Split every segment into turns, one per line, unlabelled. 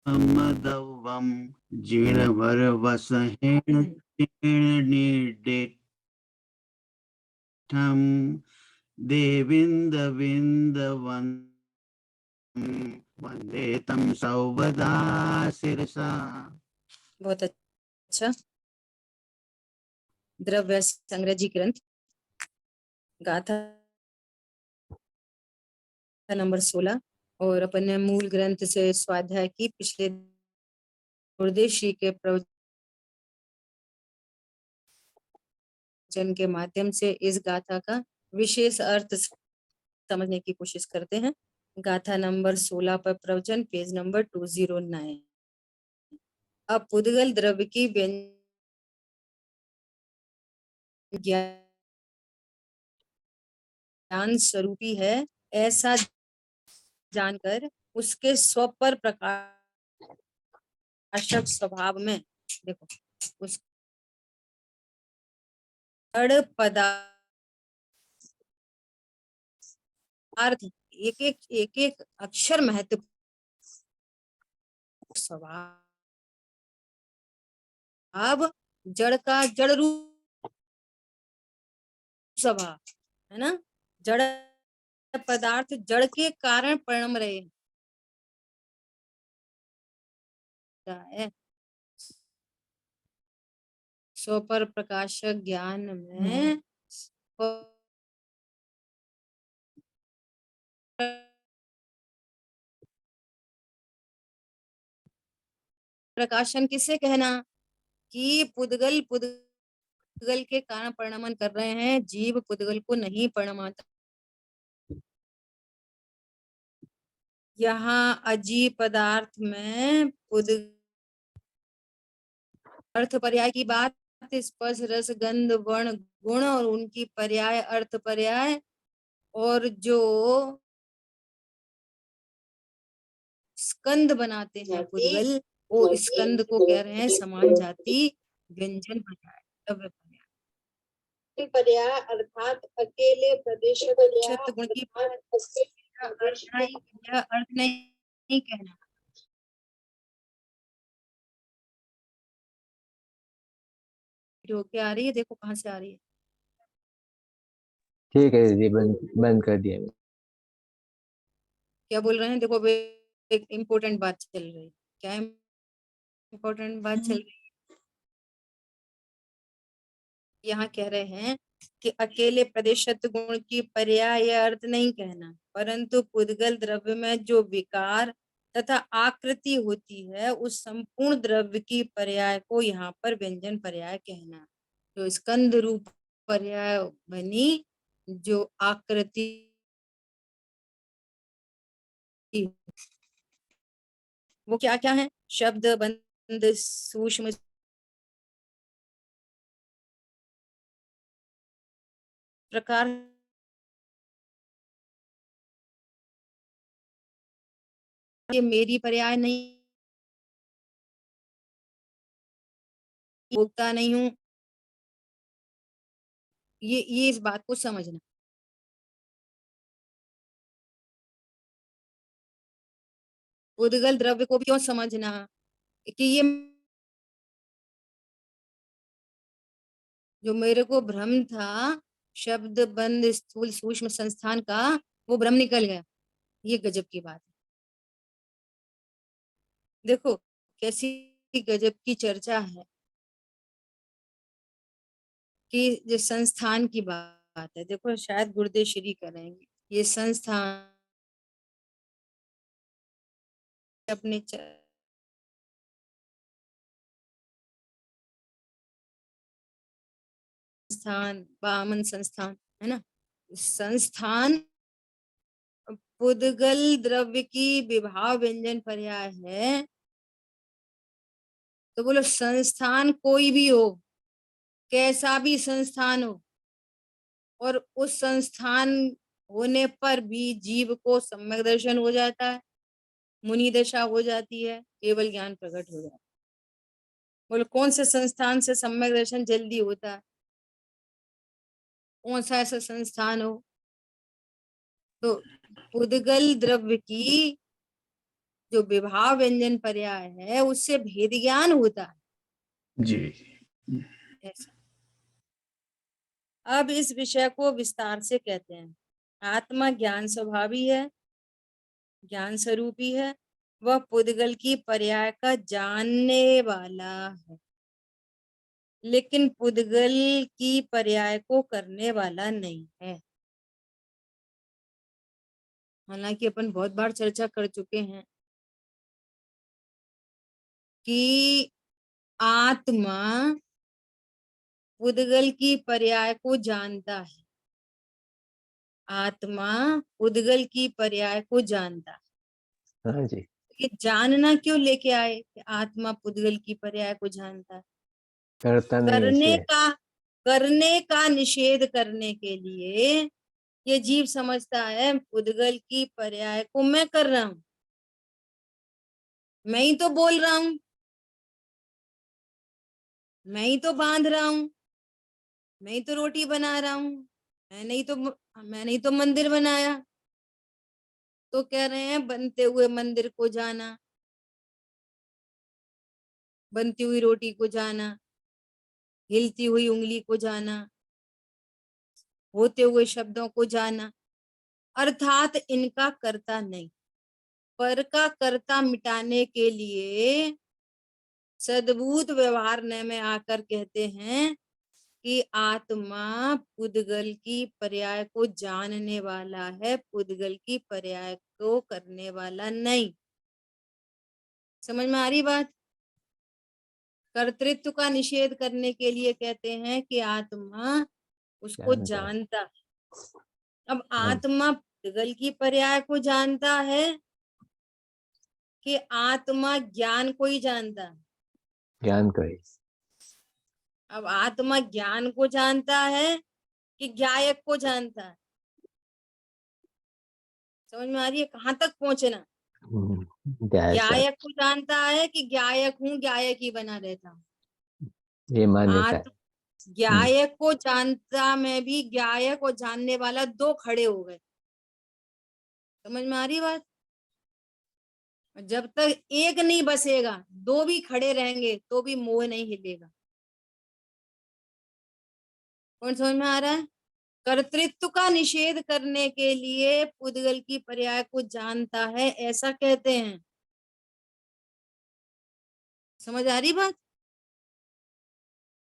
मदवम जीर्णवर वसहेण निर्दिष्टम देविंदविंदवन वंदे तम सौवदा शिरसा।
बहुत अच्छा। द्रव्य संग्रह जी ग्रंथ गाथा नंबर 16 और अपने मूल ग्रंथ से स्वाध्याय की पिछले गुरुदेव के प्रवचन के माध्यम से इस गाथा का विशेष अर्थ समझने की कोशिश करते हैं। गाथा नंबर 16 पर प्रवचन पेज नंबर 209। अब पुद्गल द्रव्य की ज्ञान स्वरूपी है ऐसा जानकर उसके स्व पर प्रकाशक स्वभाव में देखो उस जड़ पदार्थ एक एक अक्षर महत्व स्वभाव जड़ का जड़ रूप स्वभाव है ना। जड़ पदार्थ जड़ के कारण परिणम रहे है। स्व पर प्रकाशक ज्ञान में प्रकाशन किसे कहना कि पुद्गल के कारण परिणमन कर रहे हैं, जीव पुद्गल को नहीं परिणमाता। यहाँ अजीब पदार्थ में अर्थ पर्याय की बात, स्पर्श रस गंध वर्ण गुण और उनकी पर्याय अर्थ पर्याय, और जो स्कंद बनाते हैं पुद्गल, वो स्कंद को कह रहे हैं समान जाति व्यंजन पर्याय द्रव्य पर्याय अर्थात अकेले प्रदेश गुण की अर्थ नहीं कहना। क्या आ रही है, देखो कहाँ से आ रही है।
ठीक है दीदी, बंद कर दिया।
क्या बोल रहे हैं, देखो एक इम्पोर्टेंट बात चल रही है। क्या इम्पोर्टेंट बात चल रही है? यहाँ कह रहे हैं कि अकेले प्रदेशत्व गुण की पर्याय अर्थ नहीं कहना, परंतु पुद्गल द्रव्य में जो विकार तथा आकृति होती है उस संपूर्ण द्रव्य की पर्याय को यहाँ पर व्यंजन पर्याय कहना। तो स्कंद रूप पर्याय बनी जो आकृति वो क्या क्या है, शब्द बंद सूक्ष्म प्रकार ये मेरी पर्याय नहीं, भोगता नहीं हूं, ये इस बात को समझना। उद्गल द्रव्य को भी क्यों समझना कि ये जो मेरे को भ्रम था शब्द बंद स्थूल सूक्ष्म संस्थान का, वो भ्रम निकल गया। ये गजब की बात है। देखो कैसी गजब की चर्चा है कि जो संस्थान की बात है, देखो शायद गुरुदेव श्री करेंगे ये संस्थान अपने संस्थान बामन संस्थान है ना, संस्थान पुद्गल द्रव्य की विभाव व्यंजन पर्याय है। तो बोलो संस्थान कोई भी हो, कैसा भी संस्थान हो, और उस संस्थान होने पर भी जीव को सम्यक दर्शन हो जाता है, मुनि दशा हो जाती है, केवल ज्ञान प्रकट हो जाता है। बोलो कौन से संस्थान से सम्यक दर्शन जल्दी होता है, कौन सा ऐसा संस्थान हो? तो पुद्गल द्रव्य की जो विभाव व्यंजन पर्याय है उससे भेद ज्ञान होता है।
जी।
ऐसा। अब इस विषय को विस्तार से कहते हैं। आत्मा ज्ञान स्वभावी है, ज्ञान स्वरूपी है, वह पुद्गल की पर्याय का जानने वाला है, लेकिन पुद्गल की पर्याय को करने वाला नहीं है। हालांकि अपन बहुत बार चर्चा कर चुके हैं कि आत्मा पुद्गल की पर्याय को जानता है। आत्मा पुद्गल की पर्याय को जानता है।
हाँ जी।
ये जानना क्यों लेके आए कि आत्मा पुद्गल की पर्याय को जानता है?
करता नहीं है
करने
इसलिए।
का करने का निषेध करने के लिए ये जीव समझता है पुद्गल की पर्याय को मैं कर रहा हूं, मैं ही तो बोल रहा हूं, मैं ही तो बांध रहा हूं, मैं ही तो रोटी बना रहा हूं, मैंने ही तो मंदिर बनाया। तो कह रहे हैं बनते हुए मंदिर को जाना, बनती हुई रोटी को जाना, हिलती हुई उंगली को जाना, होते हुए शब्दों को जाना, अर्थात इनका कर्ता नहीं। पर का कर्ता मिटाने के लिए सद्भूत व्यवहार में आकर कहते हैं कि आत्मा पुद्गल की पर्याय को जानने वाला है, पुद्गल की पर्याय को करने वाला नहीं। समझ में आ रही बात? कर्तृत्व का निषेध करने के लिए कहते हैं कि आत्मा उसको
जानता है।
जानता है। अब
हाँ,
आत्मा पुद्गल की पर्याय को जानता है कि आत्मा ज्ञान को ही जानता है?
ज्ञान को ही।
अब आत्मा ज्ञान को जानता है कि ज्ञायक को जानता है? समझ में आ रही है कहाँ तक पहुंचना?
जैसा
ज्ञायक को जानता है कि ज्ञायक हूँ, ज्ञायक ही बना रहता हूँ।
ये मान्यता है।
ज्ञायक को जानता में भी ज्ञायक और जानने वाला दो खड़े हो गए। समझ में आ रही बात? जब तक एक नहीं बसेगा, दो भी खड़े रहेंगे तो भी मोह नहीं हिलेगा। कौन समझ में आ रहा है? कर्तृत्व का निषेध करने के लिए पुद्गल की पर्याय को जानता है, ऐसा कहते हैं। समझ आ रही बात?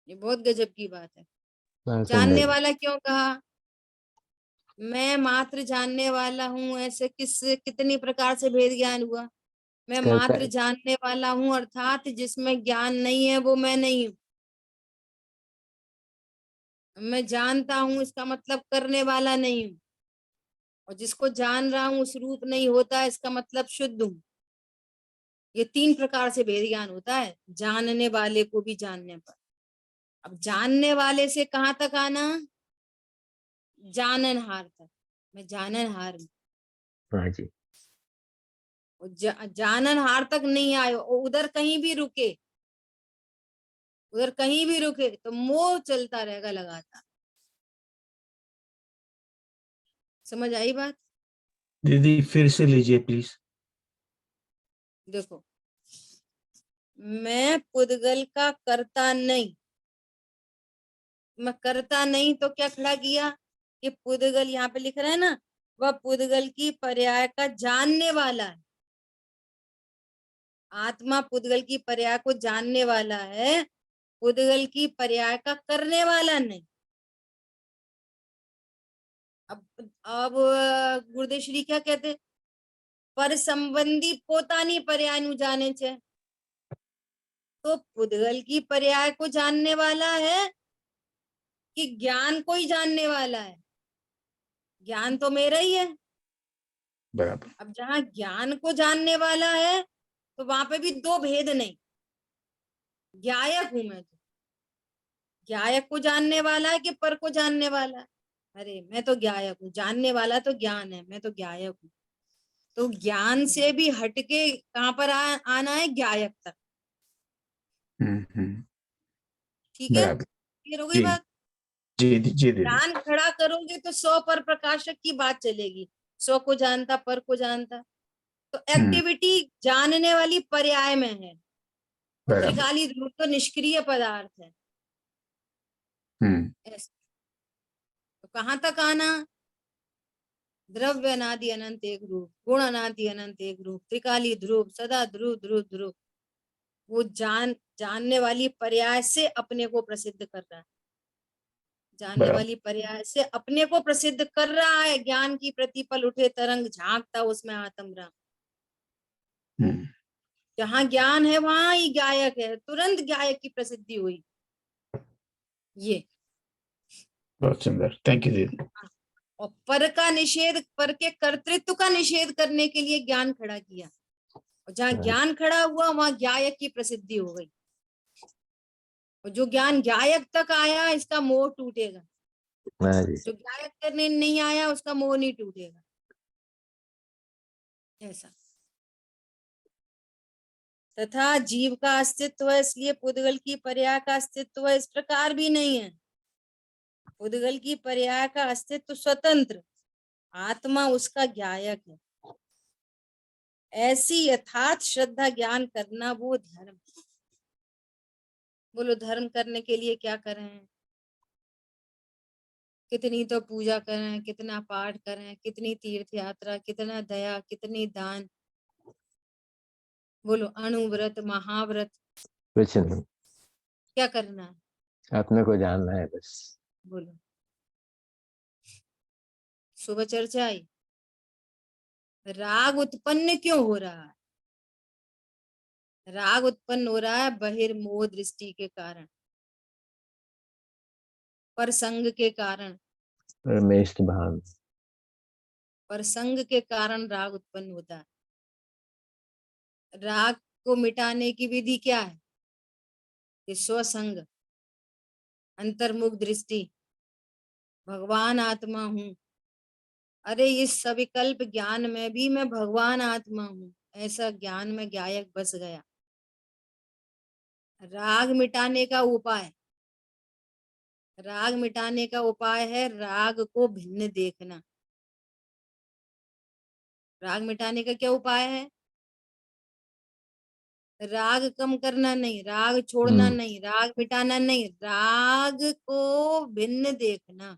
ये बहुत गजब की बात है।
बहुत सुंदर
जानने
है।
वाला क्यों कहा? मैं मात्र जानने वाला हूं, ऐसे कितनी प्रकार से भेद ज्ञान हुआ। मैं
करता
मात्र जानने वाला हूं अर्थात जिसमें ज्ञान नहीं है वो मैं नहीं हूं। मैं जानता हूं इसका मतलब करने वाला नहीं हूं, और जिसको जान रहा हूं उस रूप नहीं होता इसका मतलब शुद्ध हूं। ये तीन प्रकार से भेद ज्ञान होता है जानने वाले को भी जानने पर। अब जानने वाले से कहां तक आना? जाननहार तक। मैं जाननहार हूं।
हाँ जी।
जाननहार तक नहीं आए और उधर कहीं भी रुके, उधर कहीं भी रुके तो मोह चलता रहेगा लगातार। समझ आई बात?
दीदी फिर से लीजिए प्लीज।
देखो, मैं पुद्गल का करता नहीं, मैं करता नहीं तो क्या खड़ा किया कि पुद्गल यहाँ पे लिख रहा है ना, वह पुद्गल की पर्याय का जानने वाला है। आत्मा पुद्गल की पर्याय को जानने वाला है, पुद्गल की पर्याय का करने वाला नहीं। अब गुरुदेव श्री क्या कहते? पर संबंधी पोतानी पर्याय नु जाने छे। तो पुद्गल की पर्याय को जानने वाला है कि ज्ञान को ही जानने वाला है? ज्ञान तो मेरा ही है।
बराबर।
अब जहां ज्ञान को जानने वाला है तो वहां पे भी दो भेद नहीं। ज्ञायक हूं मैं तो, ज्ञायक को जानने वाला है कि पर को जानने वाला है? अरे मैं तो ज्ञायक हूँ, जानने वाला तो ज्ञान है, मैं तो ज्ञायक हूँ। तो ज्ञान से भी हटके कहां पर आना है? ज्ञायक तक। ठीक है?
बराबर।
क्लियर हो गई
जी
बात?
जी जी दीदी।
ज्ञान खड़ा करोगे तो 100 पर प्रकाशक की बात चलेगी। 100 को जानता, पर को जानता। तो एक्टिविटी जानने वाली पर्याय में है, और
बराबर।
त्रिकाली ध्रुव तो निष्क्रिय पदार्थ है। ऐसा तो कहाँ तक आना? द्रव्य अनादि अनंत एक रूप, गुण अनादि अनंत एक रूप, त्रिकाली ध्रुव, सदा ध्रुव ध्रुव ध्रुव। वो जानने वाली पर्याय से अपने को प्रसिद्ध कर रहा है, जानने
बराबर।
वाली पर्याय से अपने को प्रसिद्ध कर रहा है। ज्ञान की प्रतिपल उठे तरंग, झांकता उसमें आत्म राम। जहाँ ज्ञान है वहां ही गायक है, तुरंत गायक की प्रसिद्धि हुई। ये
बहुत सुंदर, थैंक यू दीदी।
और पर का निषेध, पर के कर्तृत्व का निषेध करने के लिए ज्ञान खड़ा किया, और जहाँ ज्ञान खड़ा हुआ वहां गायक की प्रसिद्धि हो गई। और जो ज्ञान गायक तक आया इसका मोह टूटेगा, जो गायक करने नहीं आया उसका मोह नहीं टूटेगा। ऐसा तथा जीव का अस्तित्व है, इसलिए पुद्गल की पर्याय का अस्तित्व इस प्रकार भी नहीं है। पुद्गल की पर्याय का अस्तित्व स्वतंत्र, आत्मा उसका ज्ञायक है। ऐसी यथार्थ श्रद्धा ज्ञान करना वो धर्म। बोलो धर्म करने के लिए क्या करें? कितनी तो पूजा करें, कितना पाठ करें, कितनी तीर्थ यात्रा, कितना दया, कितनी दान। बोलो अणुव्रत, महाव्रत,
कुछ नहीं,
क्या करना है?
अपने को जानना है बस।
बोलो सुबह चर्चा आई, राग उत्पन्न क्यों हो रहा है? राग उत्पन्न हो रहा है बहिर्मोह दृष्टि के कारण, परसंग के कारण।
परमेष्ठ भान।
परसंग के कारण राग उत्पन्न होता है। राग को मिटाने की विधि क्या है? कि स्वसंग, अंतर्मुख दृष्टि, भगवान आत्मा हूं। अरे इस सविकल्प ज्ञान में भी मैं भगवान आत्मा हूं, ऐसा ज्ञान में गायक बस गया। राग मिटाने का उपाय, राग मिटाने का उपाय है राग को भिन्न देखना। राग मिटाने का क्या उपाय है? राग कम करना नहीं, राग छोड़ना नहीं, राग मिटाना नहीं, राग को भिन्न देखना।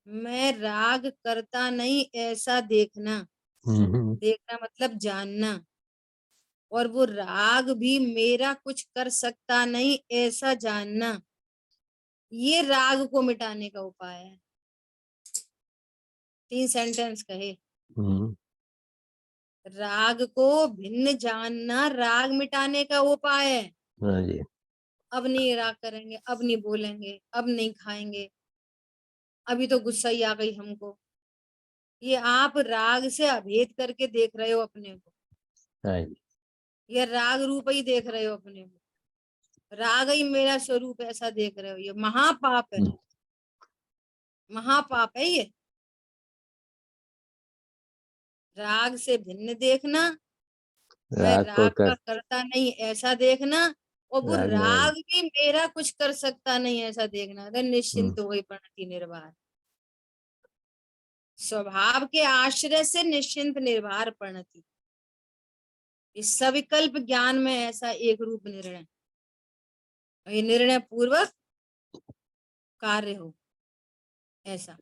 मैं राग करता नहीं ऐसा देखना। देखना मतलब जानना। और वो राग भी मेरा कुछ कर सकता नहीं ऐसा जानना। ये राग को मिटाने का उपाय है। 3 सेंटेंस कहे। राग को भिन्न जानना राग मिटाने का उपाय है।
हाँ जी।
अब नहीं राग करेंगे, अब नहीं बोलेंगे, अब नहीं खाएंगे, अभी तो गुस्सा ही आ गई हमको। ये आप राग से अभेद करके देख रहे हो अपने को।
हाँ जी।
ये राग रूप ही देख रहे हो अपने को, राग ही मेरा स्वरूप ऐसा देख रहे हो। ये महापाप है, महापाप है ये। राग से भिन्न देखना, मैं
राग को
राग का करता नहीं ऐसा देखना, और वो
राग में
राग भी मेरा कुछ कर सकता नहीं ऐसा देखना। अगर निश्चिंत हो गई प्रणति निर्वार, स्वभाव के आश्रय से निश्चिंत निर्भर प्रणति। इस सविकल्प ज्ञान में ऐसा एक रूप निर्णय, ये निर्णय पूर्वक कार्य हो ऐसा।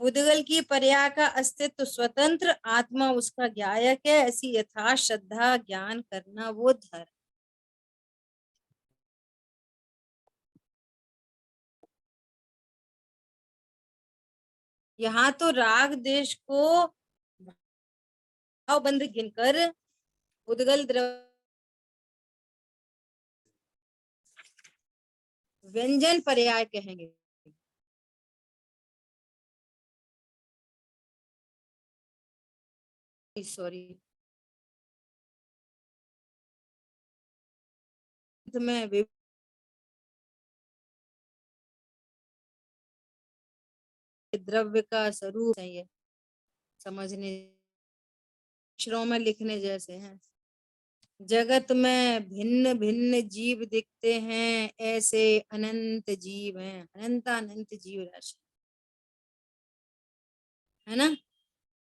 पुद्गल की पर्याय का अस्तित्व स्वतंत्र, आत्मा उसका ज्ञायक है। ऐसी यथा श्रद्धा ज्ञान करना वो धर्म। यहाँ तो राग देश को भावबंध गिनकर पुद्गल द्रव्य व्यंजन पर्याय कहेंगे। सॉरी, में द्रव्य का स्वरूप चाहिए समझने, अक्षरों में लिखने जैसे हैं। जगत में भिन्न भिन्न जीव दिखते हैं, ऐसे अनंत जीव हैं, अनंत अनंत जीव राशि। है ना।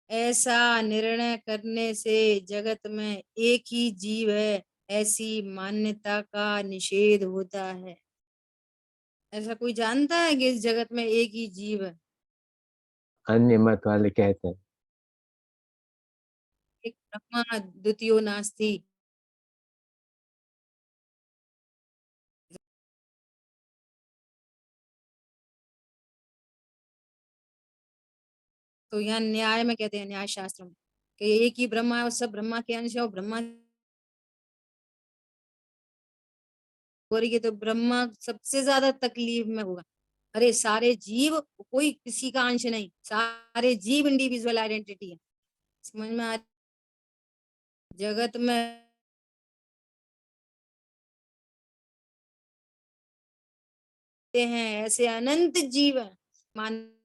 ऐसा निर्णय करने से जगत में एक ही जीव है, ऐसी मान्यता का निषेध होता है। ऐसा कोई जानता है कि इस जगत में एक ही जीव है?
अन्य मत वाले कहते हैं।
एक ब्रह्मा द्वितीयो नास्ति। तो यहाँ न्याय में कहते हैं, न्याय शास्त्र में, कि एक ही ब्रह्मा है और सब ब्रह्मा के अंश है, और ब्रह्मा हो रही है तो ब्रह्मा सबसे ज्यादा तकलीफ में होगा। अरे सारे जीव, कोई किसी का अंश नहीं, सारे जीव इंडिविजुअल आइडेंटिटी है। समझ में आ, जगत में हैं ऐसे अनंत जीव है, मान्यता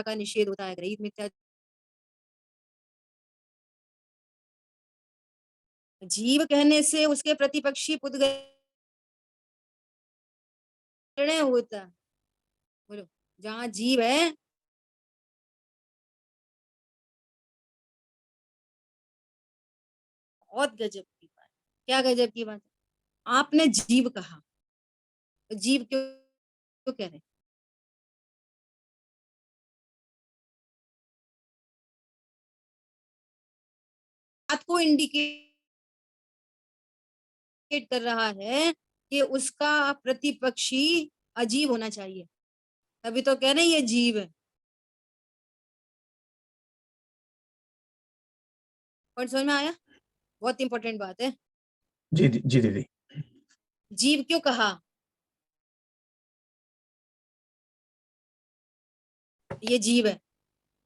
का निषेध होता है। ग्रहित मिथ्या जीव कहने से उसके प्रतिपक्षी पुद्गल होता है। बोलो, जहाँ जीव है, बहुत गजब की बात। क्या गजब की बात? आपने जीव कहा, तो जीव क्यों कह रहे? बात को इंडिकेट कर रहा है कि उसका प्रतिपक्षी अजीब होना चाहिए, तभी तो कह रहे हैं ये जीव है। और समझ में आया? बहुत इंपॉर्टेंट बात है।
जी दीदी।
जीव क्यों कहा? ये जीव है,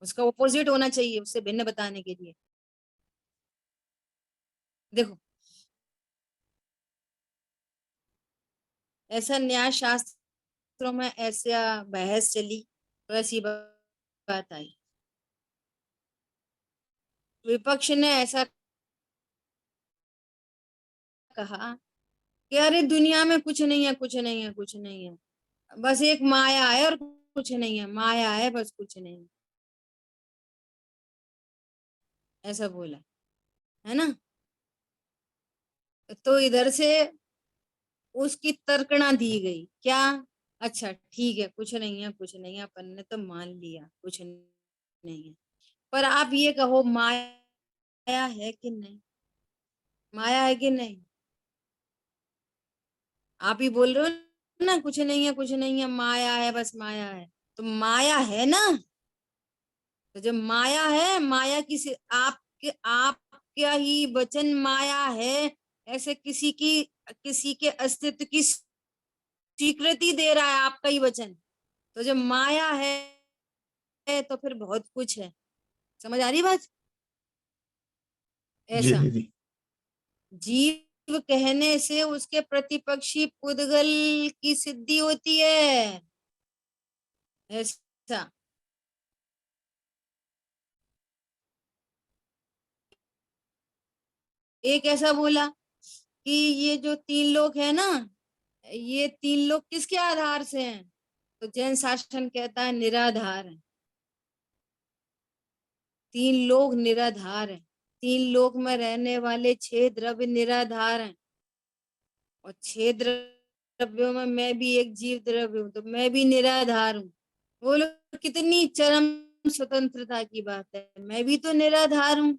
उसका ऑपोजिट होना चाहिए, उससे भिन्न बताने के लिए। देखो, ऐसा न्याय शास्त्रों में ऐसा बहस चली, तो ऐसी बात आई, विपक्ष ने ऐसा कहा कि अरे दुनिया में कुछ नहीं है, कुछ नहीं है, कुछ नहीं है, बस एक माया है और कुछ नहीं है, माया है बस, कुछ नहीं है। ऐसा बोला, है ना। तो इधर से उसकी तर्कणा दी गई क्या? अच्छा ठीक है, कुछ नहीं है, कुछ नहीं है, अपन ने तो मान लिया कुछ नहीं है, पर आप ये कहो माया है कि नहीं, माया है कि नहीं? आप ही बोल रहे हो ना, कुछ नहीं है, कुछ नहीं है, माया है, बस माया है। तो माया है ना। तो जब माया है, माया आपका ही वचन माया है, ऐसे किसी के अस्तित्व की स्वीकृति दे रहा है आपका ही वचन। तो जब माया है तो फिर बहुत कुछ है। समझ आ रही बात?
जी
ऐसा
दीदी।
जीव कहने से उसके प्रतिपक्षी पुद्गल की सिद्धि होती है। ऐसा एक ऐसा बोला कि ये जो तीन लोग हैं ना, ये तीन लोग किसके आधार से हैं? तो जैन शासन कहता है निराधार है। तीन लोग निराधार हैं, तीन लोक में रहने वाले छह द्रव्य निराधार हैं, और छह द्रव्यों में मैं भी एक जीव द्रव्य हूँ, तो मैं भी निराधार हूँ। बोलो, कितनी चरम स्वतंत्रता की बात है, मैं भी तो निराधार हूँ।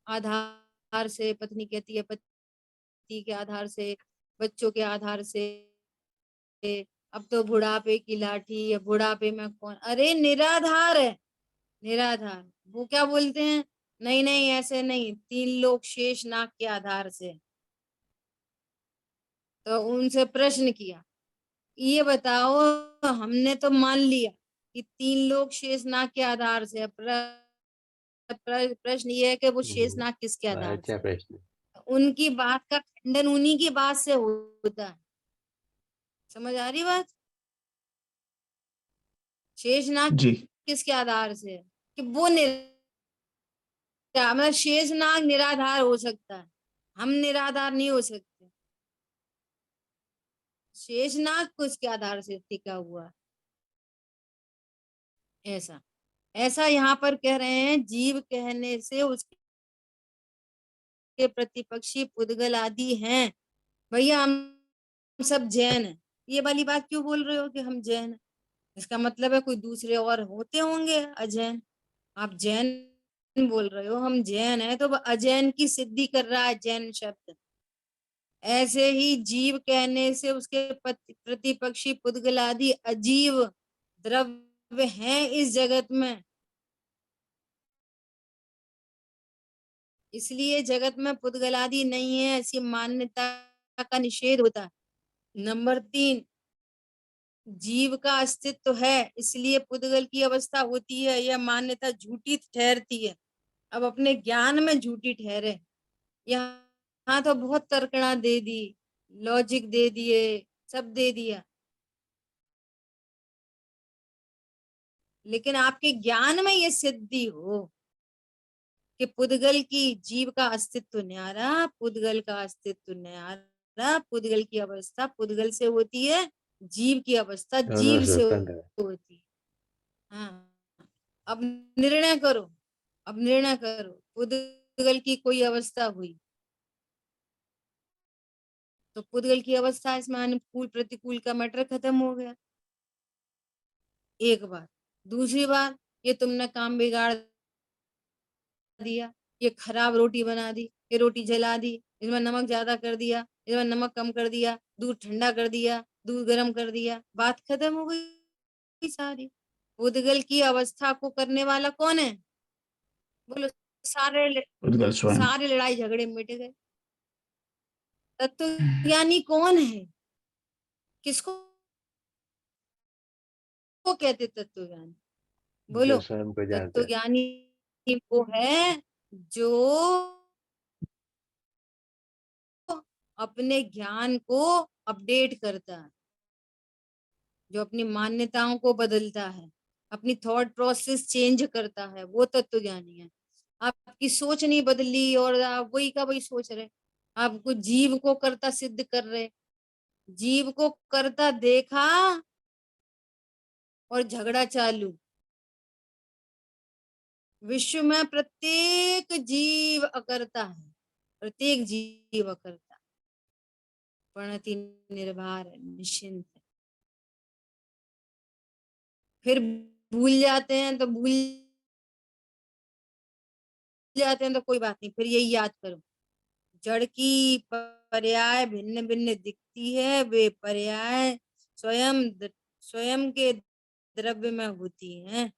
आधार से पत्नी कहती है, पति के आधार से, बच्चों के आधार से, अब तो बुढ़ापे की लाठी, या बुढ़ापे में कौन, अरे निराधार है, निराधार। वो क्या बोलते हैं, नहीं नहीं ऐसे नहीं, तीन लोग शेष नाग के आधार से। तो उनसे प्रश्न किया, ये बताओ, हमने तो मान लिया कि तीन लोग शेष नाग के आधार से, प्रश्न ये है कि वो शेष नाग किसके आधार
अच्छा
से?
प्रश्न।
उनकी बात का खंडन उन्हीं की बात से होता है। समझ आ रही बात? शेषनाग
जी
किसके आधार से है? कि वो मतलब शेषनाग निराधार हो सकता है, हम निराधार नहीं हो सकते। शेषनाग को इसके आधार से टिका हुआ है। ऐसा ऐसा यहाँ पर कह रहे हैं, जीव कहने से उसके प्रतिपक्षी पुद्गल आदि हैं। भैया हम सब जैन हैं, ये वाली बात क्यों बोल रहे हो कि हम जैन हैं? इसका मतलब है कोई दूसरे और होते होंगे अजैन। आप जैन बोल रहे हो, हम जैन है, तो अजैन की सिद्धि कर रहा है जैन शब्द। ऐसे ही जीव कहने से उसके प्रतिपक्षी पुद्गल आदि अजीव द्रव्य हैं इस जगत में, इसलिए जगत में पुद्गल आदि नहीं है, ऐसी मान्यता का निषेध होता है। नंबर 3, जीव का अस्तित्व है इसलिए पुद्गल की अवस्था होती है, यह मान्यता झूठी ठहरती है। अब अपने ज्ञान में झूठी ठहरे। यहाँ तो बहुत तर्कणा दे दी, लॉजिक दे दिए, सब दे दिया, लेकिन आपके ज्ञान में ये सिद्धि हो कि पुद्गल की जीव का अस्तित्व न्यारा, पुद्गल का अस्तित्व न्यारा, पुद्गल की अवस्था पुद्गल से होती है, जीव की अवस्था
दोनों
जीव से
स्वतंत्र है।
होती है। हाँ, अब निर्णय करो, अब निर्णय करो, पुद्गल की कोई अवस्था हुई तो पुद्गल की अवस्था इसमें अनुकूल प्रतिकूल का मैटर खत्म हो गया। एक बात। दूसरी बात, ये तुमने काम बिगाड़ दिया, ये खराब रोटी बना दी, ये रोटी जला दी, इसमें नमक ज्यादा कर दिया, इसमें नमक कम कर दिया, दूध ठंडा कर दिया, दूध गर्म कर दिया, बात खत्म हो गई सारी। पुद्गल की अवस्था को करने वाला कौन है? बोलो। सारे
पुद्गल स्वयं।
सारे लड़ाई झगड़े मिट गए। तत्वज्ञानी कौन है? किसको कहते तत्वज्ञानी? बोलो।
जो स्वयं को जानते हैं।
तत्वज्ञानी वो है जो अपने ज्ञान को अपडेट करता है, जो अपनी मान्यताओं को बदलता है, अपनी थॉट प्रोसेस चेंज करता है, वो तत्वज्ञानी है। आपकी सोच नहीं बदली और आप वही का वही सोच रहे, आपको जीव को करता सिद्ध कर रहे, जीव को करता देखा और झगड़ा चालू। विश्व में प्रत्येक जीव अकर्ता है, प्रत्येक जीव अकर्ता, प्रणति निर्भर है, निश्चिंत है। फिर भूल जाते हैं तो कोई बात नहीं, फिर यही याद करो, जड़ की पर्याय भिन्न भिन्न दिखती है, वे पर्याय स्वयं के द्रव्य में होती हैं।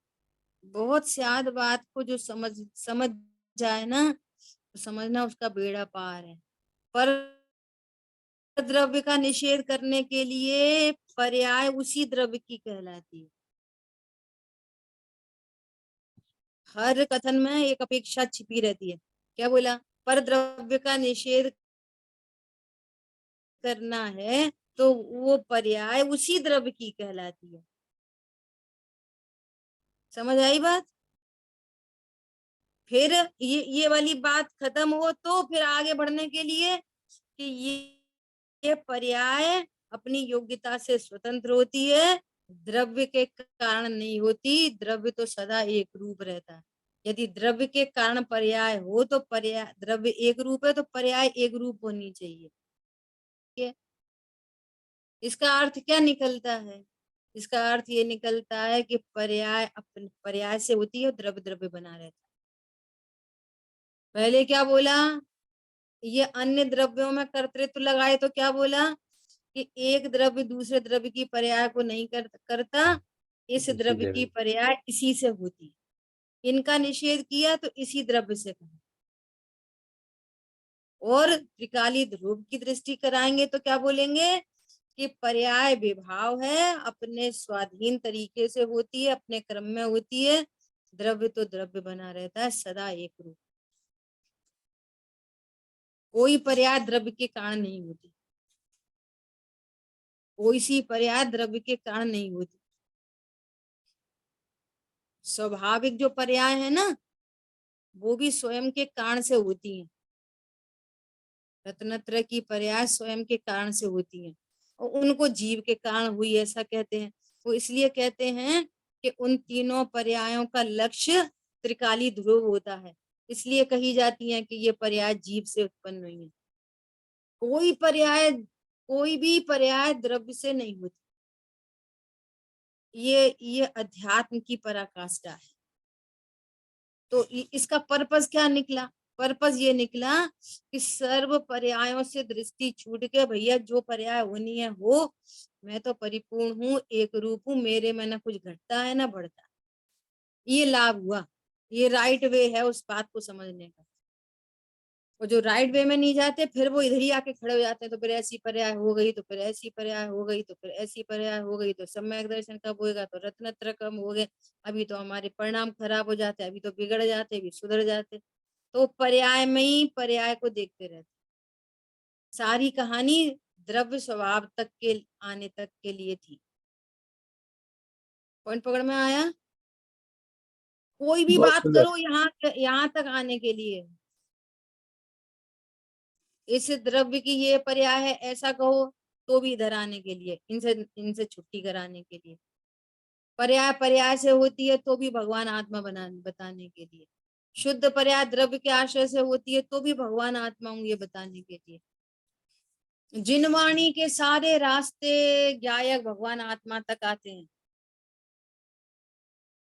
बहुत स्याद बात को जो समझ जाए ना, तो समझना उसका बेड़ा पार है। पर द्रव्य का निषेध करने के लिए पर्याय उसी द्रव्य की कहलाती है। हर कथन में एक अपेक्षा छिपी रहती है। क्या बोला? पर द्रव्य का निषेध करना है तो वो पर्याय उसी द्रव्य की कहलाती है। समझ आई बात? फिर ये वाली बात खत्म हो तो फिर आगे बढ़ने के लिए कि ये पर्याय अपनी योग्यता से स्वतंत्र होती है, द्रव्य के कारण नहीं होती। द्रव्य तो सदा एक रूप रहता है। यदि द्रव्य के कारण पर्याय हो तो पर्याय, द्रव्य एक रूप है तो पर्याय एक रूप होनी चाहिए। इसका अर्थ क्या निकलता है? इसका अर्थ ये निकलता है कि पर्याय अपने पर्याय से होती है, द्रव्य द्रव्य बना रहता है। पहले क्या बोला? ये अन्य द्रव्यों में कर्तृत्व लगाए तो क्या बोला कि एक द्रव्य दूसरे द्रव्य की पर्याय को नहीं करता, इस द्रव्य की पर्याय इसी से होती है। इनका निषेध किया तो इसी द्रव्य से कहा। और त्रिकाली ध्रुव की दृष्टि कराएंगे तो क्या बोलेंगे कि पर्याय विभाव है, अपने स्वाधीन तरीके से होती है, अपने क्रम में होती है। द्रव्य तो द्रव्य बना रहता है, सदा एक रूप। कोई पर्याय द्रव्य के कारण नहीं होती, कोई सी पर्याय द्रव्य के कारण नहीं होती। स्वाभाविक जो पर्याय है ना, वो भी स्वयं के कारण से होती है। रत्नत्र की पर्याय स्वयं के कारण से होती है। उनको जीव के कारण हुई ऐसा कहते हैं। वो इसलिए कहते हैं कि उन तीनों पर्यायों का लक्ष्य त्रिकाली ध्रुव होता है, इसलिए कही जाती है कि ये पर्याय जीव से उत्पन्न हुई है। कोई भी पर्याय द्रव्य से नहीं होती। ये अध्यात्म की पराकाष्ठा है। तो इसका पर्पस क्या निकला? पर्पस ये निकला कि सर्व पर्यायों से दृष्टि छूट के भैया जो पर्याय होनी है हो, मैं तो परिपूर्ण हूँ, एक रूप हूँ, मेरे में ना कुछ घटता है ना बढ़ता। ये लाभ हुआ, ये राइट वे है उस बात को समझने का। और जो राइट वे में नहीं जाते फिर वो इधर ही आके खड़े हो जाते हैं, तो फिर ऐसी पर्याय हो गई, तो फिर ऐसी पर्याय हो गई, तो फिर ऐसी पर्याय हो गई, तो सम्यक दर्शन कब होएगा, तो रत्नत्र कम हो गए, अभी तो हमारे परिणाम खराब हो जाते, अभी तो बिगड़ जाते, अभी सुधर जाते। तो पर्याय में ही पर्याय को देखते रहते। सारी कहानी द्रव्य स्वभाव तक के आने तक के लिए थी। पॉइंट पकड़ में आया? कोई भी
बहुत
बात
सुंदर।
करो यहाँ तक आने के लिए, इस द्रव्य की ये पर्याय है ऐसा कहो, तो भी इधर आने के लिए, इनसे छुट्टी कराने के लिए। पर्याय पर्याय से होती है तो भी भगवान आत्मा बताने के लिए। शुद्ध पर्याय द्रव्य के आश्रय से होती है तो भी भगवान आत्मा हूं ये बताने के लिए। जिनवाणी के सारे रास्ते गायक भगवान आत्मा तक आते हैं।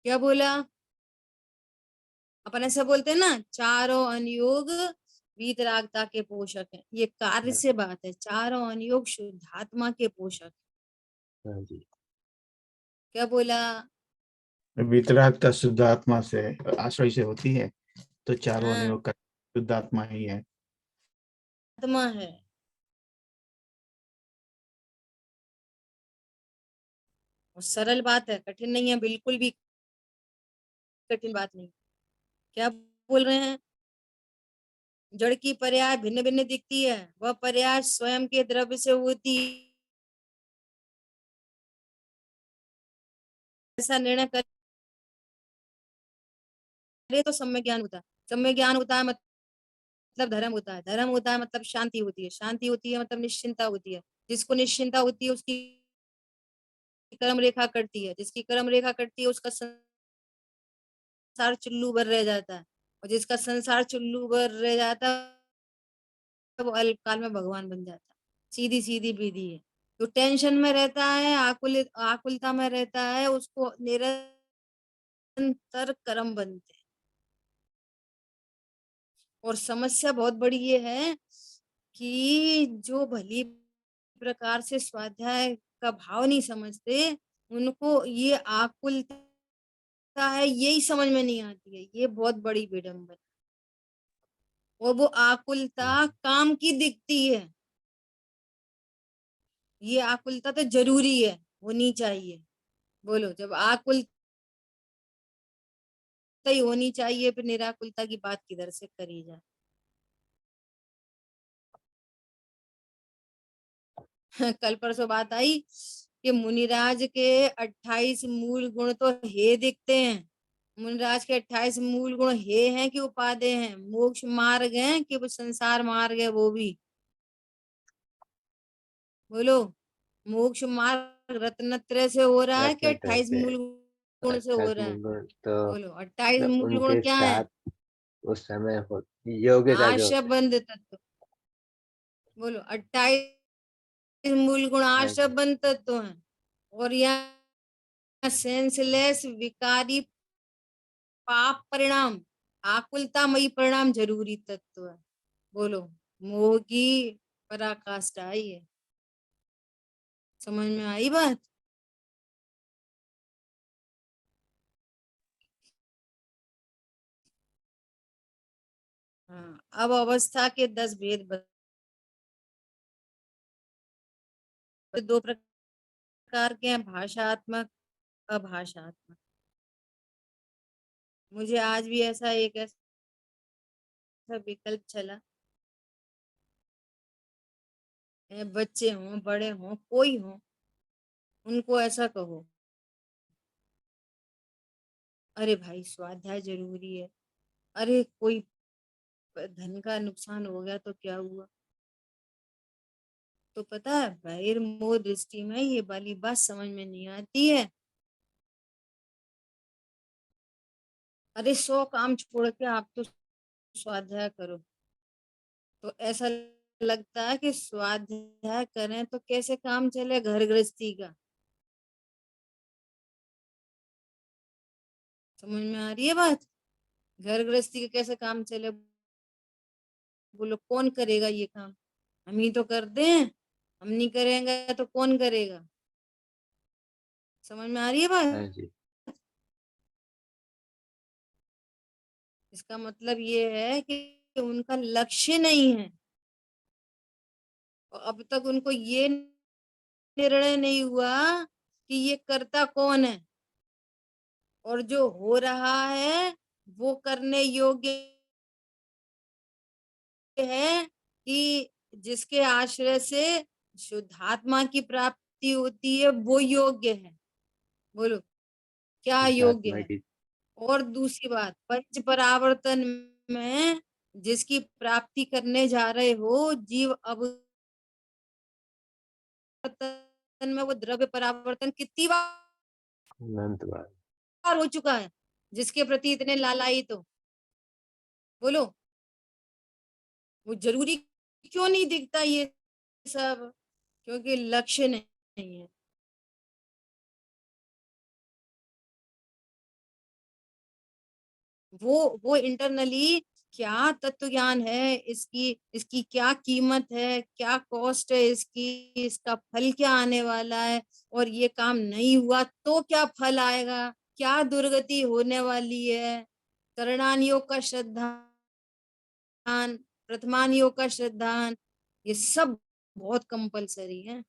क्या बोला? अपन ऐसा बोलते हैं ना, चारों अनुयोग वीतरागता के पोषक है। ये कार्य से बात है, चारों अनुयोग शुद्धात्मा के पोषक।
हाँ जी।
क्या बोला?
वितरागता शुद्ध आत्मा से आश्रय से होती है, तो चारों
हाँ,
अनुयोग का शुद्ध आत्मा ही है।
आत्मा है। और सरल बात है, कठिन नहीं है, बिल्कुल भी कठिन बात नहीं। क्या बोल रहे हैं? जड़ की पर्याय भिन्न भिन्न दिखती है, वह पर्याय स्वयं के द्रव्य से होती है। ऐसा निर्णय करे तो सम्यक ज्ञान होता है। सम्यक ज्ञान होता है मतलब धर्म होता है, धर्म होता है मतलब शांति होती है, शांति होती है मतलब निश्चिंता होती है। जिसको निश्चिंता होती है उसकी कर्म रेखा कटती है, जिसकी कर्म रेखा कटती है उसका संसार चुल्लू भर रह जाता है, और जिसका संसार चुल्लू भर रह जाता है वो अल्पकाल में भगवान बन जाता है। सीधी सीधी विधि है। तो टेंशन में रहता है, आकुलता में रहता है, उसको निरंतर कर्म बनते हैं। और समस्या बहुत बड़ी ये है कि जो भली प्रकार से स्वाध्याय का भाव नहीं समझते, उनको ये आकुलता है यही समझ में नहीं आती है। ये बहुत बड़ी विडंबना। और वो आकुलता काम की दिखती है। ये आकुलता तो जरूरी है, होनी चाहिए। बोलो, जब आकुलता ही होनी चाहिए फिर निराकुलता की बात किधर से करी जाए? कल परसों बात आई कि मुनिराज के 28 मूल गुण तो हे दिखते हैं। मुनिराज के 28 मूल गुण हे हैं कि उपादेय हैं, मोक्ष मार्ग हैं कि वो संसार मार्ग है? वो भी बोलो। मोक्ष मार्ग रत्नत्रय से हो रहा है कि
रत्नत्रय
28
से
मूल गुण से हो
28
रहा है?
मूल तो
बोलो, 28
मतलब
मूल गुण
उनके
क्या है?
साथ उस समय योग्यता जो होता
आशबंध तत्व। बोलो, 28 मूल गुण
है। हाँ जी।
आशबंध तत्व हैं। और यहाँ सेंसलेस विकारी पाप परिणाम, आकुलतामयी परिणाम जरूरी तत्व है। बोलो, मोह की पराकाष्ठा आई है। समझ में आई बात? हाँ, अब अवस्था के 10 भेद दो प्रकार के हैं, भाषात्मक, अभाषात्मक। मुझे आज भी ऐसा विकल्प चला, बच्चे हों बड़े हों कोई हो, उनको ऐसा कहो, अरे भाई स्वाध्याय जरूरी है, अरे कोई धन का नुकसान हो गया तो क्या हुआ, तो पता है बहिर्मुख दृष्टि में ये वाली बात समझ में नहीं आती है। अरे 100 काम छोड़ के आप तो स्वाध्याय करो, तो ऐसा लगता है कि स्वाध्याय करें तो कैसे काम चले घर गृहस्थी का। समझ में आ रही है बात? घर गृहस्थी का कैसे काम चले, बोलो कौन करेगा ये काम? हम ही तो करते हैं, हम नहीं करेंगे तो कौन करेगा? समझ में आ रही है बात?
हाँ जी।
इसका मतलब ये है कि उनका लक्ष्य नहीं है, और अब तक उनको ये निर्णय नहीं हुआ कि ये करता कौन है, और जो हो रहा है वो करने योग्य है कि जिसके आश्रय से शुद्धात्मा की प्राप्ति होती है वो योग्य है। बोलो क्या योग्य
शुद्धात्मा
है?
की।
और दूसरी बात, पंच परावर्तन में जिसकी प्राप्ति करने जा रहे हो, जीव अवतरण में वो द्रव्य परावर्तन कितनी
अनंत बार।
बार हो चुका है, जिसके प्रति इतने लालायित हो। बोलो वो जरूरी क्यों नहीं दिखता ये सब? क्योंकि लक्ष्य नहीं है। वो इंटरनली क्या तत्व ज्ञान है, इसकी इसकी क्या कीमत है, क्या कॉस्ट है इसकी, इसका फल क्या आने वाला है, और ये काम नहीं हुआ तो क्या फल आएगा, क्या दुर्गति होने वाली है, करणान योग का श्रद्धान, प्रथमान योग का श्रद्धान, ये सब बहुत कंपलसरी है।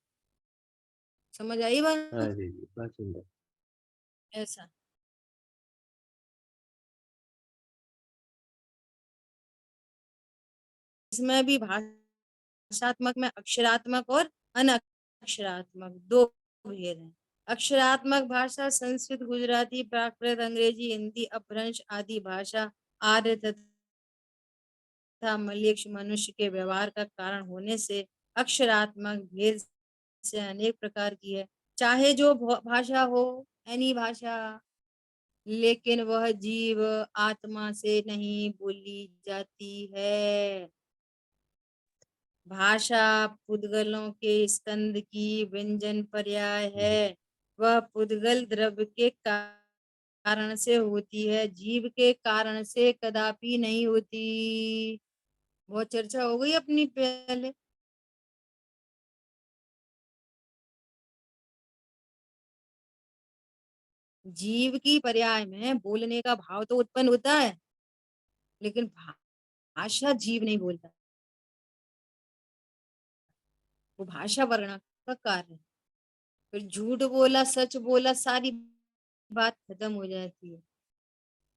समझ आई
हाँ
बात?
जी जी, बहुत सुंदर।
ऐसा इसमें भी भाषात्मक में अक्षरात्मक और अनअक्षरात्मक दो भेद हैं। अक्षरात्मक भाषा संस्कृत, गुजराती, प्राकृत, अंग्रेजी, हिंदी, अपभ्रंश आदि भाषा आर्य तथा मलयक्ष मनुष्य के व्यवहार का कारण होने से अक्षरात्मक भेद से अनेक प्रकार की है। चाहे जो भाषा हो, एनी भाषा, लेकिन वह जीव आत्मा से नहीं बोली जाती है। भाषा पुद्गलों के स्कंद की व्यंजन पर्याय है। वह पुद्गल द्रव्य के कारण से होती है, जीव के कारण से कदापि नहीं होती। बहुत चर्चा हो गई अपनी पहले। जीव की पर्याय में बोलने का भाव तो उत्पन्न होता है, लेकिन भाषा जीव नहीं बोलता, वो भाषा वर्णन का कार्य है। फिर झूठ बोला सच बोला सारी बात खत्म हो जाती है।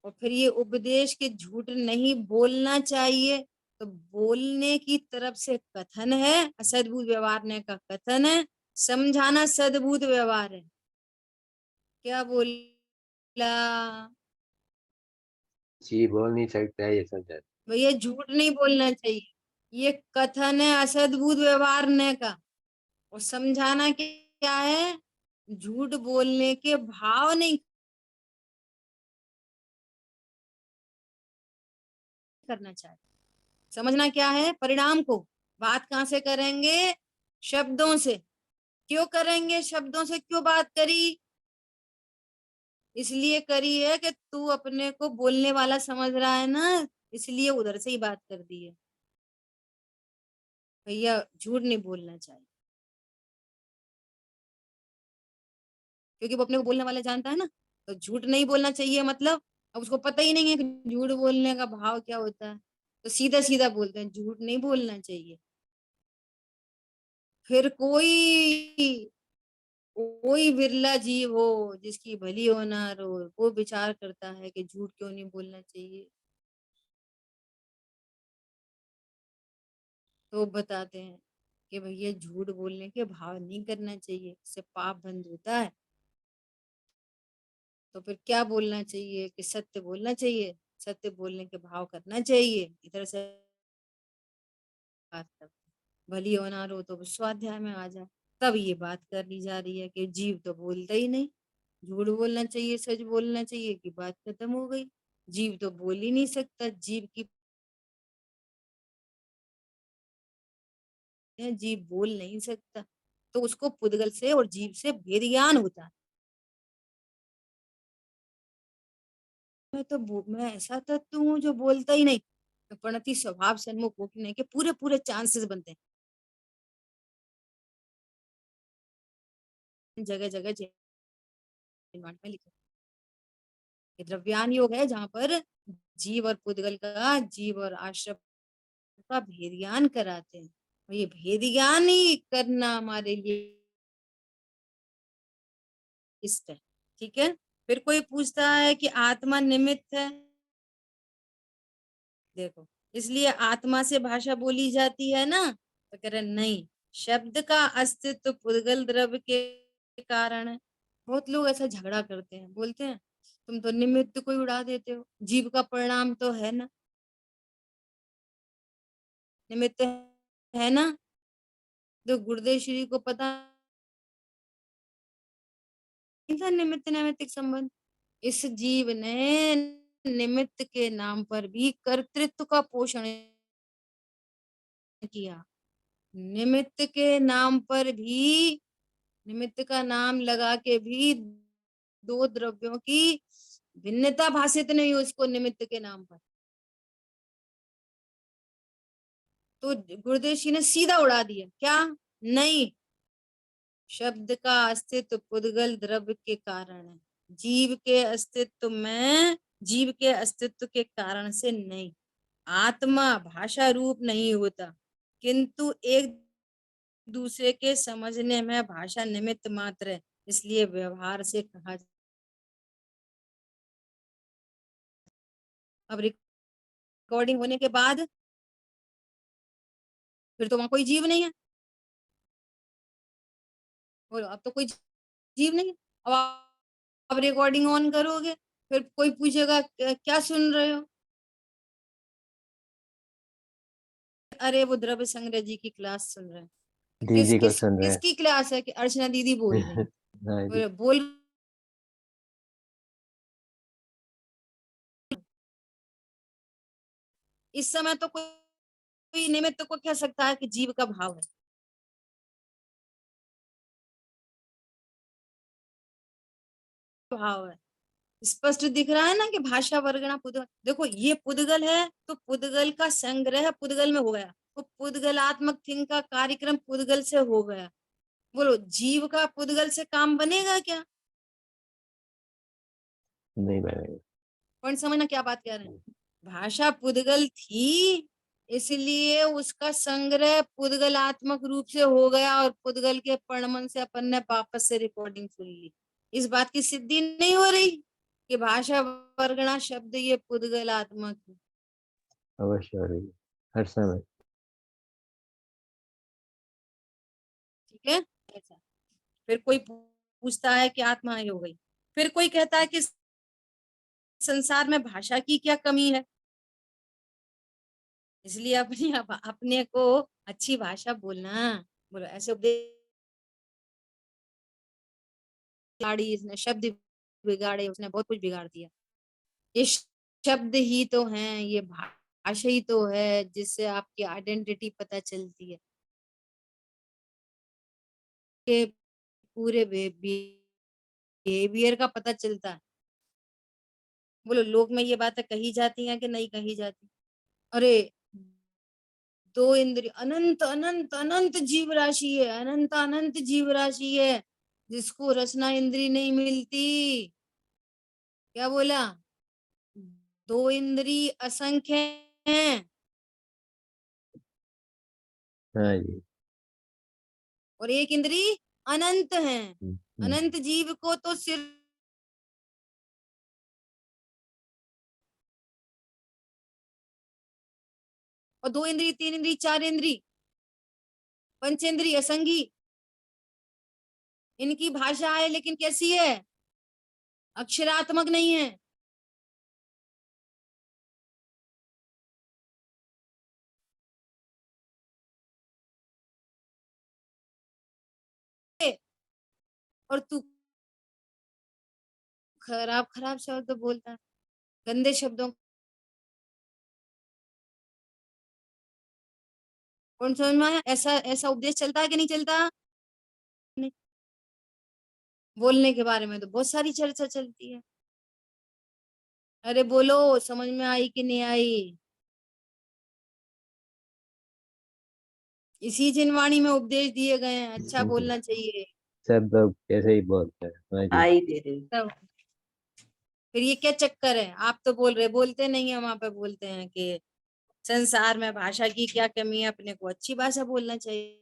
और फिर ये उपदेश के झूठ नहीं बोलना चाहिए, तो बोलने की तरफ से कथन है, असद्भुत व्यवहार का कथन है, समझाना सद्भुत व्यवहार है। क्या बोला
जी, बोल नहीं सकता है ये समझा।
भैया? झूठ नहीं बोलना चाहिए, ये कथन है असद्भुत व्यवहार का। और समझाना क्या है? झूठ बोलने के भाव नहीं करना चाहिए। समझना क्या है? परिणाम को। बात कहां से करेंगे? शब्दों से। क्यों करेंगे शब्दों से? क्यों बात करी? इसलिए करी है कि तू अपने को बोलने वाला समझ रहा है ना, इसलिए उधर से ही बात कर दी है। भैया झूठ नहीं बोलना चाहिए, क्योंकि वो अपने को बोलने वाला जानता है ना। तो झूठ नहीं बोलना चाहिए मतलब, अब उसको पता ही नहीं है कि झूठ बोलने का भाव क्या होता है, तो सीधा सीधा बोलते हैं झूठ नहीं बोलना चाहिए। फिर कोई कोई बिरला जीव हो जिसकी भली होनार हो, वो विचार करता है कि झूठ क्यों नहीं बोलना चाहिए। तो बताते हैं कि भैया झूठ बोलने के भाव नहीं करना चाहिए, इससे पाप बंद होता है। तो फिर क्या बोलना चाहिए? कि सत्य बोलना चाहिए, सत्य बोलने के भाव करना चाहिए, इधर से बात करते हैं। भली होना रो तो स्वाध्याय में आ जाए। तब ये बात कर ली जा रही है कि जीव तो बोलता ही नहीं, झूठ बोलना चाहिए सच बोलना चाहिए की बात खत्म हो गई। जीव तो बोल ही नहीं सकता, जीव की जीव बोल नहीं सकता, तो उसको पुद्गल से और जीव से भेद ज्ञान होता है। मैं ऐसा तत्व हूँ जो बोलता ही नहीं, परंतु स्वभाव सन्मुख होने के पूरे पूरे चांसेस बनते हैं। जगह जगह में लिखा ये द्रव्यान योग है, जहाँ पर जीव और पुद्गल का, जीव और आश्रम का भेद ज्ञान कराते हैं। और ये भेद ज्ञान ही करना हमारे लिए इष्ट है। ठीक है, फिर कोई पूछता है कि आत्मा निमित्त है। देखो, इसलिए आत्मा से भाषा बोली जाती है ना, तो कह रहे नहीं, शब्द का अस्तित्व पुद्गल द्रव्य के कारण है। बहुत लोग ऐसा झगड़ा करते हैं, बोलते हैं तुम तो निमित्त को ही उड़ा देते हो, जीव का परिणाम तो है ना, निमित्त है ना। तो गुरुदेव श्री को पता नहीं था निमित्त नैमित्तिक संबंध। इस जीव ने निमित्त के नाम पर भी कर्तृत्व का पोषण किया, निमित्त के नाम पर भी, निमित्त का नाम लगा के भी दो द्रव्यों की भिन्नता भाषित नहीं उसको निमित्त के नाम पर। तो गुरुदेव जी ने सीधा उड़ा दिया, क्या नहीं, शब्द का अस्तित्व पुद्गल द्रव्य के कारण है, जीव के अस्तित्व में, जीव के अस्तित्व के कारण से नहीं। आत्मा भाषा रूप नहीं होता, किंतु एक दूसरे के समझने में भाषा निमित्त मात्र है, इसलिए व्यवहार से कहा। अब रिकॉर्डिंग होने के बाद फिर तो वहां कोई जीव नहीं है, बोलो अब तो कोई जीव नहीं है। अब आप रिकॉर्डिंग ऑन करोगे, फिर कोई पूछेगा क्या सुन रहे हो, अरे वो द्रव्य संग्रह जी की क्लास सुन रहे हैं।
दीदी को सुन रहे
किसकी क्लास है कि अर्चना दीदी बोल रही
हैं। हाँ जी।
बोल इस समय तो कोई निमित्त को कह सकता है कि जीव का भाव है, भाव है, स्पष्ट दिख रहा है ना कि भाषा वर्गणा पुद्गल। देखो ये पुद्गल है तो पुद्गल का संग्रह पुद्गल में हो गया, तो पुद्गलात्मक थिंग का कार्यक्रम पुद्गल से हो गया। बोलो जीव का पुद्गल से काम बनेगा क्या?
नहीं बनेगा।
पॉइंट समझना क्या बात कह रहे हैं। भाषा पुद्गल थी, इसलिए उसका संग्रह पुद्गलात्मक रूप से हो गया, और पुद्गल के प्रणमन से अपन ने वापस से रिकॉर्डिंग सुन ली। इस बात की सिद्धि नहीं हो रही कि भाषा वर्गणा शब्द ये पुद्गलात्मक है।
अवश्य हो रही है हर समय।
ठीक है, ऐसा। फिर कोई पूछता है कि आत्मा ये हो गई, फिर कोई कहता है कि संसार में भाषा की क्या कमी है, इसलिए अपने को अच्छी भाषा बोलना। बोलो ऐसे उपदेश बिगाड़ी, इसने शब्द बिगाड़े, उसने बहुत कुछ बिगाड़ दिया। ये शब्द ही तो हैं, ये भाषा ही तो है जिससे आपकी आइडेंटिटी पता चलती है, के पूरे बिहेवियर का पता चलता है। बोलो लोक में ये बातें कही जाती हैं कि नहीं कही जाती? अरे दो इंद्रिय अनंत अनंत अनंत जीव राशि है, अनंत अनंत जीव राशि है जिसको रचना इंद्री नहीं मिलती। क्या बोला? दो इंद्री असंख्य हैं
हाँ जी।
और एक इंद्री अनंत है।
हम्म।
अनंत जीव को तो सिर्फ, और दो इंद्री, तीन इंद्री, चार इंद्री, पंचेंद्री, असंगी, इनकी भाषा है, लेकिन कैसी है? अक्षरात्मक नहीं है। और तू खराब खराब शब्द बोलता है, गंदे शब्दों। कौन समझ में आया? ऐसा ऐसा उपदेश चलता है कि नहीं चलता? नहीं। बोलने के बारे में तो बहुत सारी चर्चा चलती है। अरे बोलो, समझ में आई कि नहीं आई? इसी जिनवाणी में उपदेश दिए गए हैं, अच्छा बोलना चाहिए।
सब लोग ऐसे ही बोलते हैं, हाँ जी।
आई दे रही।
तब फिर ये क्या चक्कर है? आप तो बोल रहे, बोलते नहीं है। वहां पे बोलते हैं कि संसार में भाषा की क्या कमी है, अपने को अच्छी भाषा बोलना चाहिए।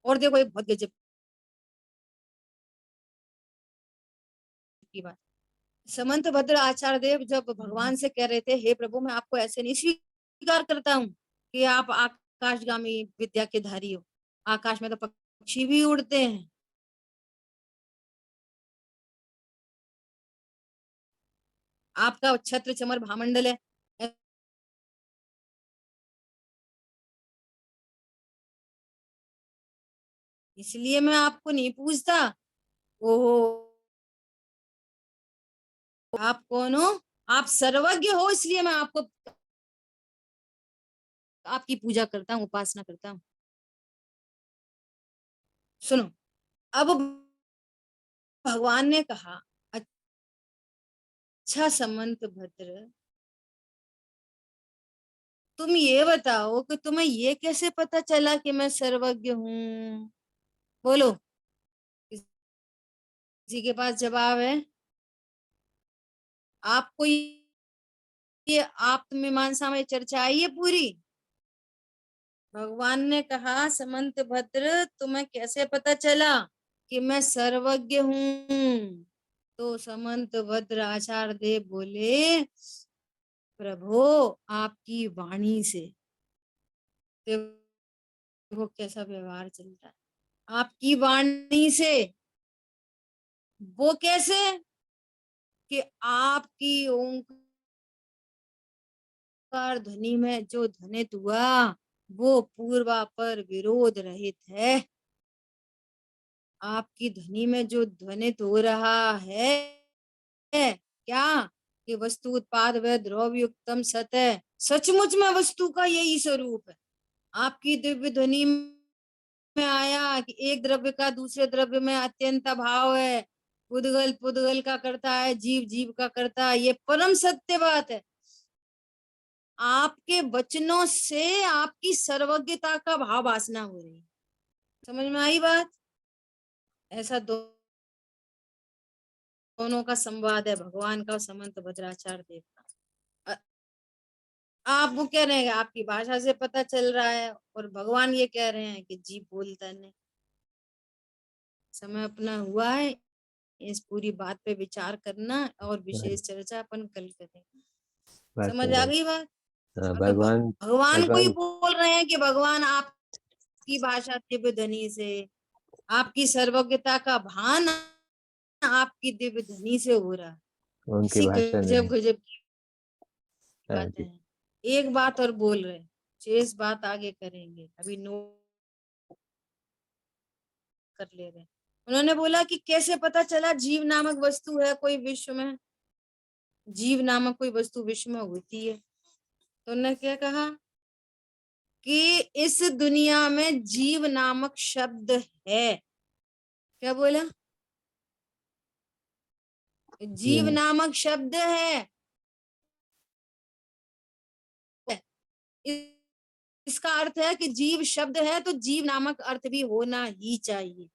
और देखो एक बहुत गजब की बात, समंत भद्र आचार्य देव जब भगवान से कह रहे थे, हे प्रभु मैं आपको ऐसे नहीं स्वीकार करता हूँ कि आप आकाशगामी विद्या के धारी हो, आकाश में तो पक्षी भी उड़ते हैं। आपका छत्र चमर भामंडल है, इसलिए मैं आपको नहीं पूछता। ओहो, आप कौन हो? आप सर्वज्ञ हो, इसलिए मैं आपको आपकी पूजा करता हूँ, उपासना करता हूँ। सुनो, अब भगवान ने कहा, अच्छा समंत भद्र, तुम ये बताओ कि तुम्हें ये कैसे पता चला कि मैं सर्वज्ञ हूँ? बोलो, किसी के पास जवाब है? आपको ये आत्ममीमांसा में चर्चा आई है पूरी? भगवान ने कहा, समंत भद्र तुम्हें कैसे पता चला कि मैं सर्वज्ञ हूँ? तो समंत भद्र आचार्य देव बोले, प्रभु आपकी वाणी से। देखो कैसा व्यवहार चलता है, आपकी वाणी से। वो कैसे? कि आपकी ओंकार ध्वनि में जो ध्वनित हुआ वो पूर्वापर विरोध रहित है। आपकी ध्वनि में जो ध्वनित हो रहा है क्या? कि वस्तु उत्पाद व द्रव्य युक्तम सत है। सचमुच में वस्तु का यही स्वरूप है। आपकी दिव्य ध्वनि में आया कि एक द्रव्य का दूसरे द्रव्य में अत्यंत अभाव है, पुद्गल पुद्गल का करता है, जीव जीव का करता है, ये परम सत्य बात है। आपके वचनों से आपकी सर्वज्ञता का भाव वासना हो रही है। समझ में आई बात? ऐसा दोनों का संवाद है, भगवान का और समंत भद्राचार्य देव का। आप वो कह रहे हैं आपकी भाषा से पता चल रहा है, और भगवान ये कह रहे हैं कि जीव बोलता नहीं। समय अपना हुआ है, इस पूरी बात पे विचार करना और विशेष चर्चा अपन कल करेंगे। समझ आ गई बात? तो
भगवान
भगवान को ही
भगवान
बोल रहे हैं कि भगवान आपकी भाषा दिव्य ध्वनि से, आपकी सर्वज्ञता का भान आपकी दिव्य ध्वनि से हो रहा है।
उनकी
इसी
भाषा
गजब
में।
गजब की
हाँ
बातें
जी।
हैं। एक बात और बोल रहे, शेष बात आगे करेंगे, अभी नोट कर ले रहे। उन्होंने बोला कि कैसे पता चला जीव नामक वस्तु है कोई विश्व में, जीव नामक कोई वस्तु विश्व में होती है? तो उन्होंने क्या कहा कि इस दुनिया में जीव नामक शब्द है। क्या बोला? जीव नामक शब्द है। इसका अर्थ है कि जीव शब्द है तो जीव नामक अर्थ भी होना ही चाहिए।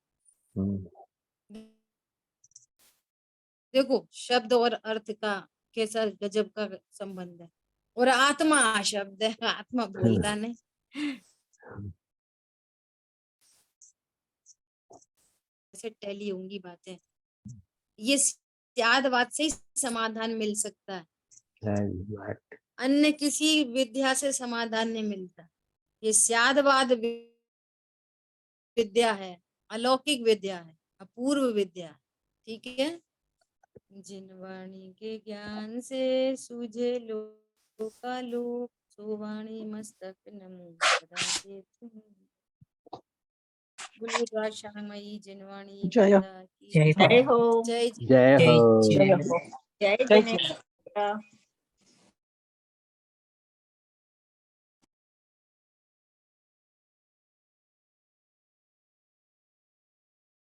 देखो शब्द और अर्थ का कैसा गजब का संबंध है। और आत्मा शब्द है, आत्मा बोलता नहीं। ऐसे टैली होंगी बातें, ये याद बात से ही समाधान मिल सकता है, अन्य किसी विद्या से समाधान नहीं मिलता। ये स्यादवाद विद्या है, अलौकिक विद्या है, अपूर्व विद्या है। ठीक है। जिन वाणी के ज्ञान से सूझे लोका लोक, सो वाणी मस्तक नमो सदा देत। बोलिए द्वारशामयी जिनवाणी
जय हो।
माता की
जय हो।
जय
जय हो।
जय हो। जय जिनेन्द्र।